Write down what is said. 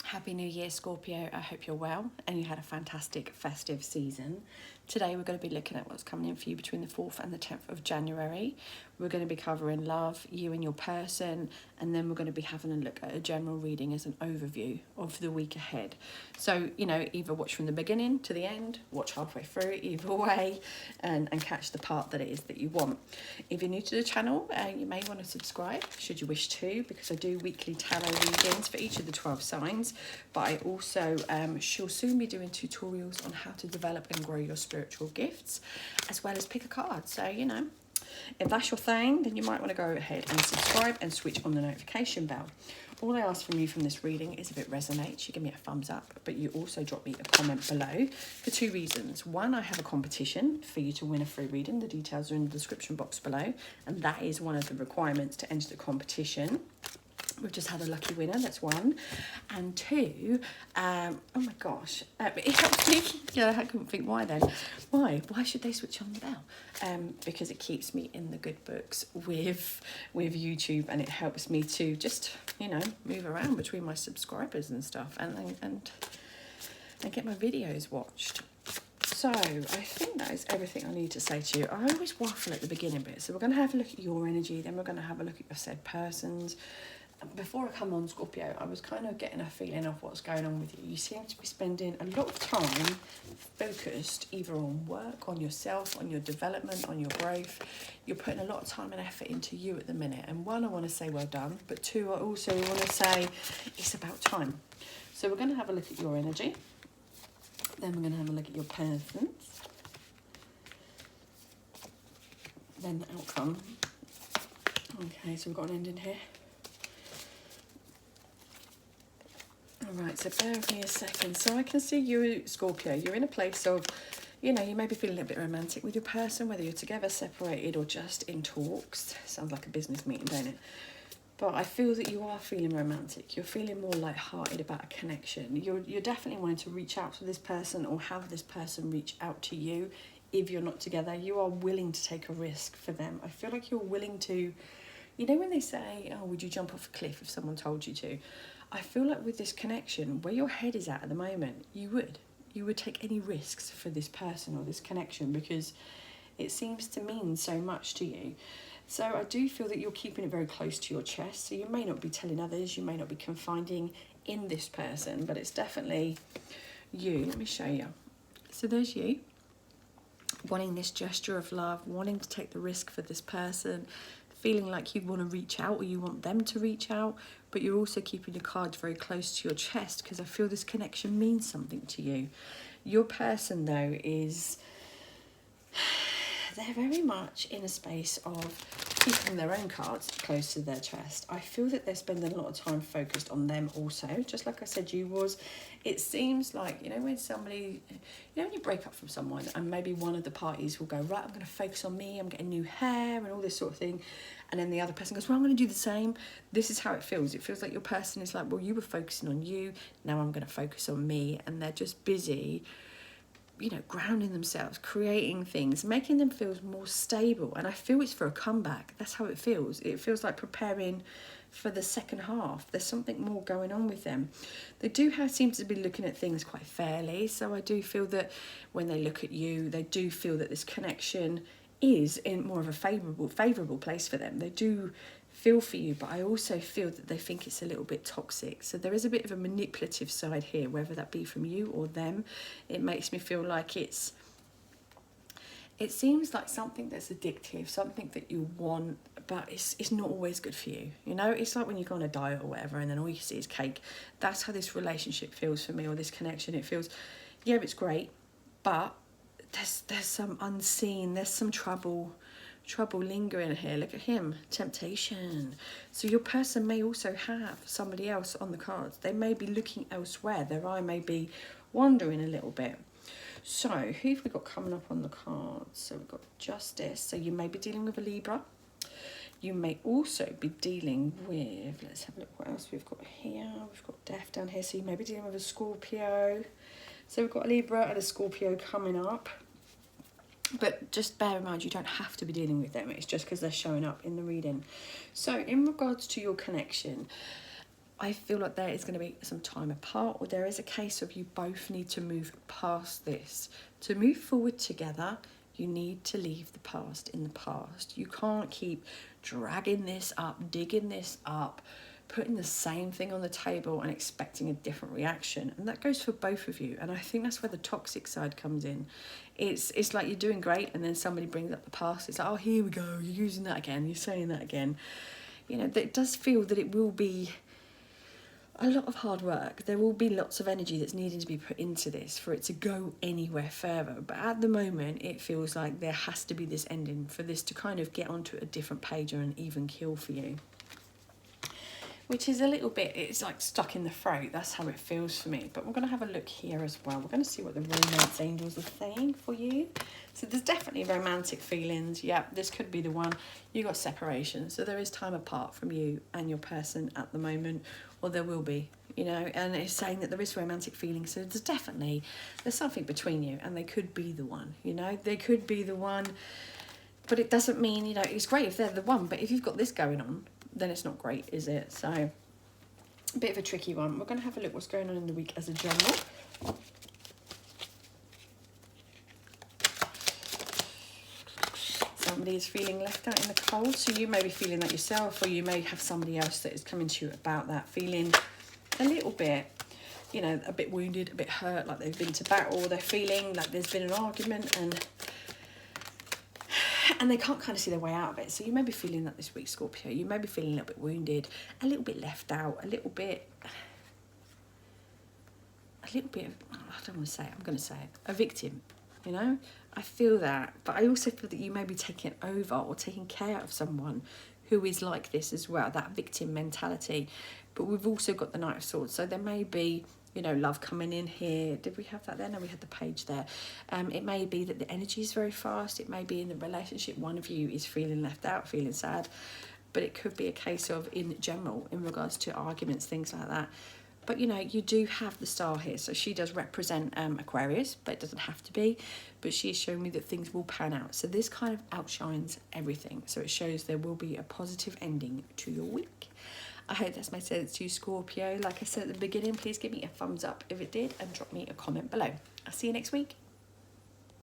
Happy New Year, Scorpio. I hope you're well and you had a fantastic festive season. Today we're going to be looking at what's coming in for you between the 4th and the 10th of January. We're going to be covering love, you and your person, and then we're going to be having a look at a general reading as an overview of the week ahead. So, either watch from the beginning to the end, watch halfway through, either way, and catch the part that it is that you want. If you're new to the channel, you may want to subscribe, should you wish to, because I do weekly tarot readings for each of the 12 signs, but I also shall soon be doing tutorials on how to develop and grow your spiritual gifts, as well as pick a card. So, if that's your thing, then you might want to go ahead and subscribe and switch on the notification bell. All I ask from you from this reading is if it resonates, you give me a thumbs up, but you also drop me a comment below for two reasons. One, I have a competition for you to win a free reading. The details are in the description box below, and that is one of the requirements to enter the competition. We've just had a lucky winner, that's one. And two, oh my gosh, it helps me, I couldn't think why then. Why should they switch on the bell? Because it keeps me in the good books with YouTube, and it helps me to just, move around between my subscribers and stuff and get my videos watched. So, I think that is everything I need to say to you. I always waffle at the beginning bit, so we're going to have a look at your energy, then we're going to have a look at your said persons. Before I come on, Scorpio, I was kind of getting a feeling of what's going on with you. You seem to be spending a lot of time focused either on work, on yourself, on your development, on your growth. You're putting a lot of time and effort into you at the minute. And one, I want to say well done, but two, I also want to say it's about time. So we're going to have a look at your energy. Then we're going to have a look at your persons. Then the outcome. Okay, so we've got an ending here. Alright, so bear with me a second. So I can see you, Scorpio, you're in a place of, you may be feeling a little bit romantic with your person, whether you're together, separated, or just in talks. Sounds like a business meeting, don't it? But I feel that you are feeling romantic. You're feeling more light-hearted about a connection. You're definitely wanting to reach out to this person or have this person reach out to you if you're not together. You are willing to take a risk for them. I feel like you're willing to, when they say, oh, would you jump off a cliff if someone told you to? I feel like with this connection, where your head is at the moment, you would take any risks for this person or this connection because it seems to mean so much to you. So I do feel that you're keeping it very close to your chest. So you may not be telling others, you may not be confiding in this person, but it's definitely you. Let me show you. So there's you, wanting this gesture of love, wanting to take the risk for this person, feeling like you want to reach out or you want them to reach out, but you're also keeping your cards very close to your chest because I feel this connection means something to you. Your person, though, they're very much in a space of keeping their own cards close to their chest. I feel that they're spending a lot of time focused on them also, just like I said you was. It seems like, when somebody, when you break up from someone and maybe one of the parties will go, right, I'm going to focus on me, I'm getting new hair and all this sort of thing. And then the other person goes, well, I'm going to do the same. This is how it feels. It feels like your person is like, well, you were focusing on you, now I'm going to focus on me. And they're just busy, grounding themselves, creating things, making them feel more stable. And I feel it's for a comeback. That's how it feels. It feels like preparing for the second half. There's something more going on with them. They do seem to be looking at things quite fairly. So I do feel that when they look at you, they do feel that this connection is in more of a favourable place for them. They do feel for you, but I also feel that they think it's a little bit toxic. So there is a bit of a manipulative side here, whether that be from you or them. It makes me feel like it seems like something that's addictive, something that you want, but it's not always good for you. It's like when you go on a diet or whatever and then all you see is cake. That's how this relationship feels for me, or this connection. It feels, yeah, it's great, but there's some unseen, there's some trouble lingering here. Look at him, temptation. So your person may also have somebody else on the cards. They may be looking elsewhere. Their eye may be wandering a little bit. So who have we got coming up on the cards? So we've got Justice. So you may be dealing with a Libra. You may also be dealing with, let's have a look what else we've got here. We've got Death down here. So you may be dealing with a Scorpio. So we've got a Libra and a Scorpio coming up. But just bear in mind, you don't have to be dealing with them. It's just because they're showing up in the reading. So in regards to your connection, I feel like there is going to be some time apart, or there is a case of you both need to move past this. To move forward together, you need to leave the past in the past. You can't keep dragging this up, digging this up, putting the same thing on the table and expecting a different reaction. And that goes for both of you. And I think that's where the toxic side comes in. It's like you're doing great and then somebody brings up the past. It's like, oh, here we go, you're using that again, you're saying that again. You know, it does feel that it will be a lot of hard work. There will be lots of energy that's needing to be put into this for it to go anywhere further. But at the moment, it feels like there has to be this ending for this to kind of get onto a different page or an even keel for you. Which is a little bit, it's like stuck in the throat. That's how it feels for me. But we're going to have a look here as well. We're going to see what the romance angels are saying for you. So there's definitely romantic feelings. Yeah, this could be the one. You got separation. So there is time apart from you and your person at the moment. Or there will be, you know. And it's saying that there is romantic feelings. So there's something between you. And they could be the one, you know. They could be the one. But it doesn't mean, you know, it's great if they're the one. But if you've got this going on, then it's not great, is it? So, a bit of a tricky one. We're going to have a look what's going on in the week as a general. Somebody is feeling left out in the cold, so you may be feeling that yourself, or you may have somebody else that is coming to you about that, feeling a little bit, you know, a bit wounded, a bit hurt, like they've been to battle, they're feeling like there's been an argument and they can't kind of see their way out of it. So you may be feeling that this week, Scorpio. You may be feeling a little bit wounded, a little bit left out, a little bit of, I don't want to say it, I'm going to say it, a victim, you know? I feel that, but I also feel that you may be taking over or taking care of someone who is like this as well, that victim mentality. But we've also got the Knight of Swords, so there may be, you know, love coming in here. Did we have that there? No, we had the page there. It may be that the energy is very fast. It may be in the relationship, one of you is feeling left out, feeling sad. But it could be a case of, in general, in regards to arguments, things like that. But, you know, you do have the star here. So she does represent Aquarius, but it doesn't have to be. But she is showing me that things will pan out. So this kind of outshines everything. So it shows there will be a positive ending to your week. I hope that's made sense to you, Scorpio. Like I said at the beginning, please give me a thumbs up if it did and drop me a comment below. I'll see you next week.